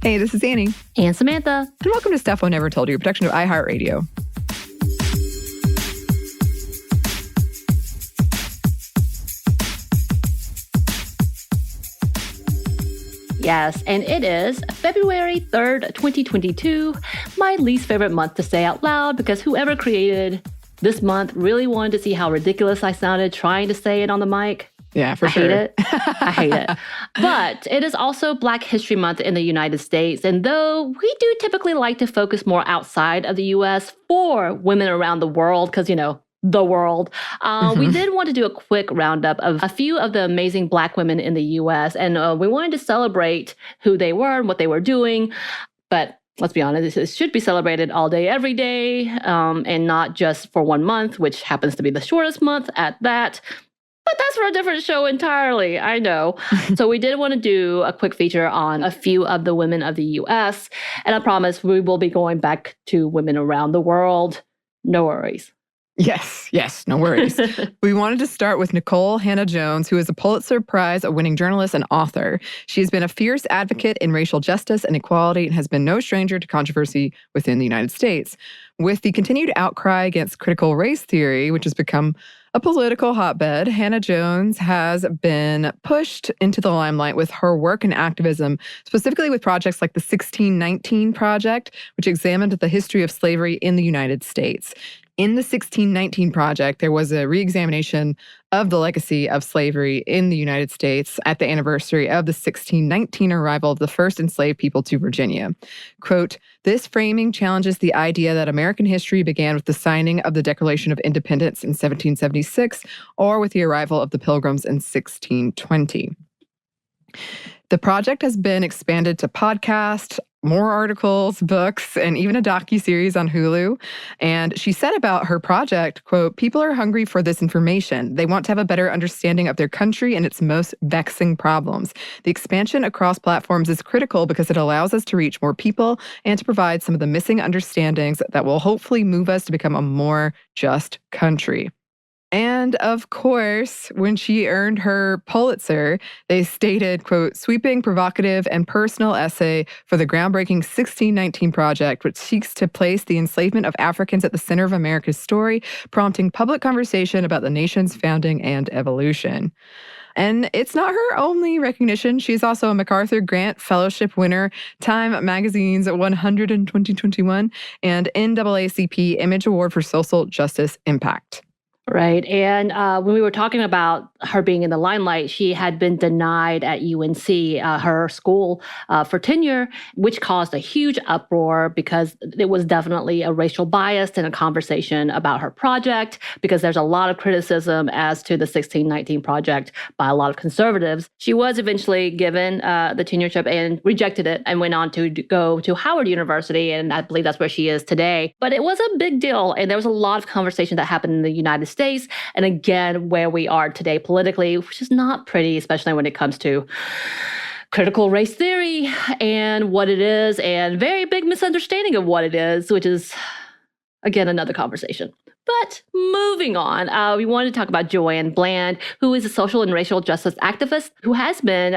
Hey, this is Anney. And Samantha. And welcome to Stuff I Never Told You, a production of iHeartRadio. Yes, and it is February 3rd, 2022, my least favorite month to say out loud because whoever created this month really wanted to see how ridiculous I sounded trying to say it on the mic. Yeah, for sure. I hate it. I hate it. But it is also Black History Month in the United States. And though we do typically like to focus more outside of the U.S. for women around the world, because, the world, we did want to do a quick roundup of a few of the amazing Black women in the U.S. And we wanted to celebrate who they were and what they were doing. But let's be honest, it should be celebrated all day, every day, and not just for 1 month, which happens to be the shortest month at that. But that's for a different show entirely, I know. So we did want to do a quick feature on a few of the women of the U.S. And I promise we will be going back to women around the world. No worries. Yes, no worries. We wanted to start with Nikole Hannah Jones, who is a Pulitzer Prize-winning journalist and author. She has been a fierce advocate in racial justice and equality and has been no stranger to controversy within the United States. With the continued outcry against critical race theory, which has become a political hotbed, Hannah Jones has been pushed into the limelight with her work and activism, specifically with projects like the 1619 Project, which examined the history of slavery in the United States. In the 1619 Project, there was a reexamination of the legacy of slavery in the United States at the anniversary of the 1619 arrival of the first enslaved people to Virginia. Quote, "This framing challenges the idea that American history began with the signing of the Declaration of Independence in 1776 or with the arrival of the Pilgrims in 1620. The project has been expanded to podcast, more articles, books, and even a docuseries on Hulu. And she said about her project, quote, "People are hungry for this information. They want to have a better understanding of their country and its most vexing problems. The expansion across platforms is critical because it allows us to reach more people and to provide some of the missing understandings that will hopefully move us to become a more just country." And of course, when she earned her Pulitzer, they stated, quote, "Sweeping, provocative, and personal essay for the groundbreaking 1619 Project, which seeks to place the enslavement of Africans at the center of America's story, prompting public conversation about the nation's founding and evolution." And it's not her only recognition. She's also a MacArthur Grant Fellowship winner, Time Magazine's 100 in 2021, and NAACP Image Award for Social Justice Impact. Right. And when we were talking about her being in the limelight, she had been denied at UNC, her school, for tenure, which caused a huge uproar because it was definitely a racial bias in a conversation about her project, because there's a lot of criticism as to the 1619 Project by a lot of conservatives. She was eventually given the tenureship and rejected it and went on to go to Howard University, and I believe that's where she is today. But it was a big deal, and there was a lot of conversation that happened in the United States, and again, where we are today politically, which is not pretty, especially when it comes to critical race theory and what it is, and very big misunderstanding of what it is, which is, again, another conversation. But moving on, we wanted to talk about Joanne Bland, who is a social and racial justice activist who has been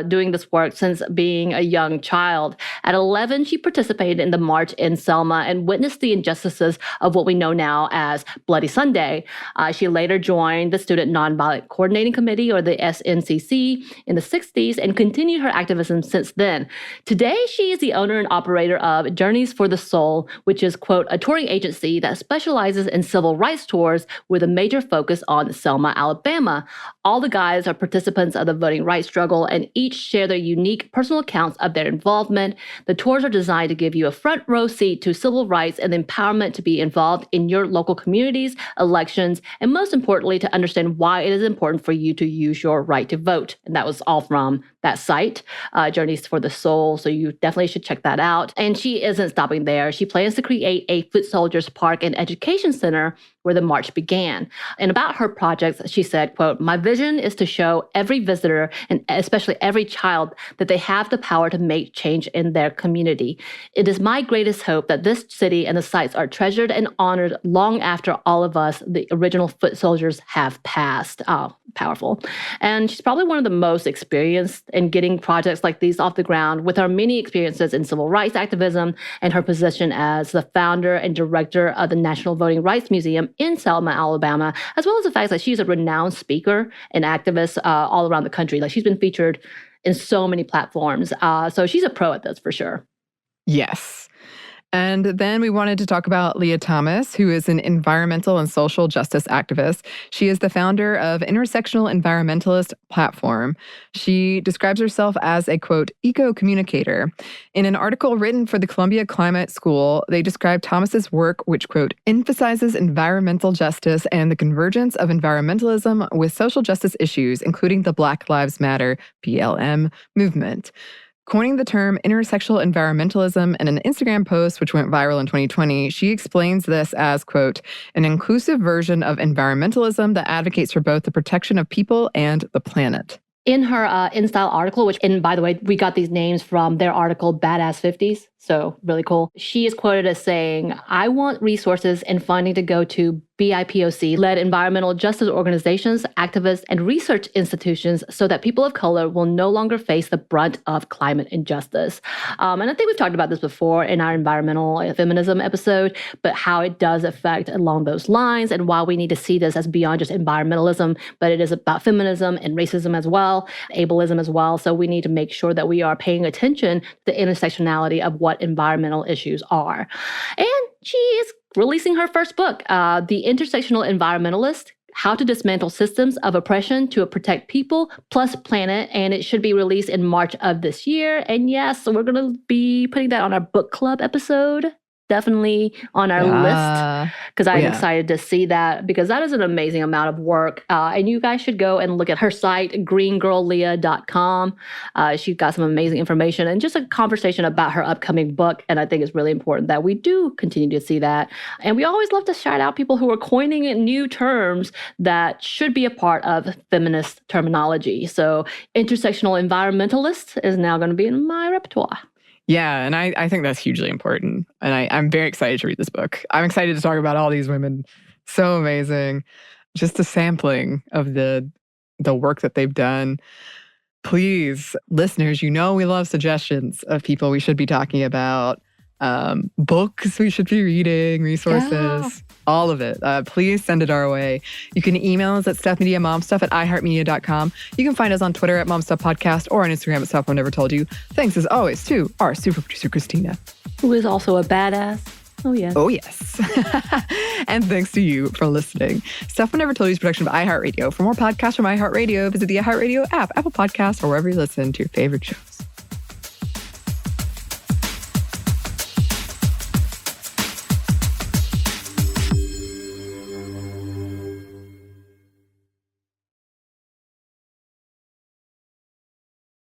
doing this work since being a young child. At 11, she participated in the march in Selma and witnessed the injustices of what we know now as Bloody Sunday. She later joined the Student Nonviolent Coordinating Committee, or the SNCC, in the 60s and continued her activism since then. Today, she is the owner and operator of Journeys for the Soul, which is, quote, a touring agency that specializes in civil rights tours with a major focus on Selma, Alabama. All the guides are participants of the voting rights struggle and each share their unique personal accounts of their involvement. The tours are designed to give you a front row seat to civil rights and the empowerment to be involved in your local communities, elections, and most importantly, to understand why it is important for you to use your right to vote. And that was all from that site, Journeys for the Soul. So you definitely should check that out. And she isn't stopping there. She plans to create a Foot Soldiers Park and Education Center where the march began. And about her projects, she said, quote, "My vision is to show every visitor, and especially every child, that they have the power to make change in their community. It is my greatest hope that this city and the sites are treasured and honored long after all of us, the original foot soldiers, have passed." Oh, powerful. And she's probably one of the most experienced in getting projects like these off the ground, with her many experiences in civil rights activism and her position as the founder and director of the National Voting Rights Museum in Selma, Alabama, as well as the fact that she's a renowned speaker and activist all around the country. Like, she's been featured in so many platforms. So she's a pro at this for sure. Yes. And then we wanted to talk about Leah Thomas, who is an environmental and social justice activist. She is the founder of Intersectional Environmentalist Platform. She describes herself as a, quote, eco-communicator. In an article written for the Columbia Climate School, they describe Thomas's work, which, quote, emphasizes environmental justice and the convergence of environmentalism with social justice issues, including the Black Lives Matter, BLM, movement. Coining the term intersectional environmentalism in an Instagram post, which went viral in 2020, she explains this as, quote, an inclusive version of environmentalism that advocates for both the protection of people and the planet. In her InStyle article, which, and by the way, we got these names from their article, Badass 50s, so really cool. She is quoted as saying, "I want resources and funding to go to BIPOC-led environmental justice organizations, activists, and research institutions so that people of color will no longer face the brunt of climate injustice." And I think we've talked about this before in our environmental feminism episode, but how it does affect along those lines and why we need to see this as beyond just environmentalism, but it is about feminism and racism as well, ableism as well. So we need to make sure that we are paying attention to the intersectionality of what environmental issues are. And she is releasing her first book, The Intersectional Environmentalist: How to Dismantle Systems of Oppression to Protect People plus Planet, and it should be released in March of this year. And yes, so we're going to be putting that on our book club episode. Definitely on our list, because I'm excited to see that, because that is an amazing amount of work. And you guys should go and look at her site, greengirlleah.com. She's got some amazing information and just a conversation about her upcoming book. And I think it's really important that we do continue to see that. And we always love to shout out people who are coining new terms that should be a part of feminist terminology. So intersectional environmentalist is now going to be in my repertoire. Yeah, and I think that's hugely important. And I'm very excited to read this book. I'm excited to talk about all these women. So amazing. Just a sampling of the work that they've done. Please, listeners, you know we love suggestions of people we should be talking about, books we should be reading, resources, all of it. Please send it our way. You can email us at stuffmediamomstuff@iheartmedia.com. You can find us on Twitter at momstuffpodcast or on Instagram at Stuff I Never Told You. Thanks as always to our super producer, Christina, who is also a badass. Oh, yes. Oh, yes. And thanks to you for listening. Stuff I Never Told You is a production of iHeartRadio. For more podcasts from iHeartRadio, visit the iHeartRadio app, Apple Podcasts, or wherever you listen to your favorite shows.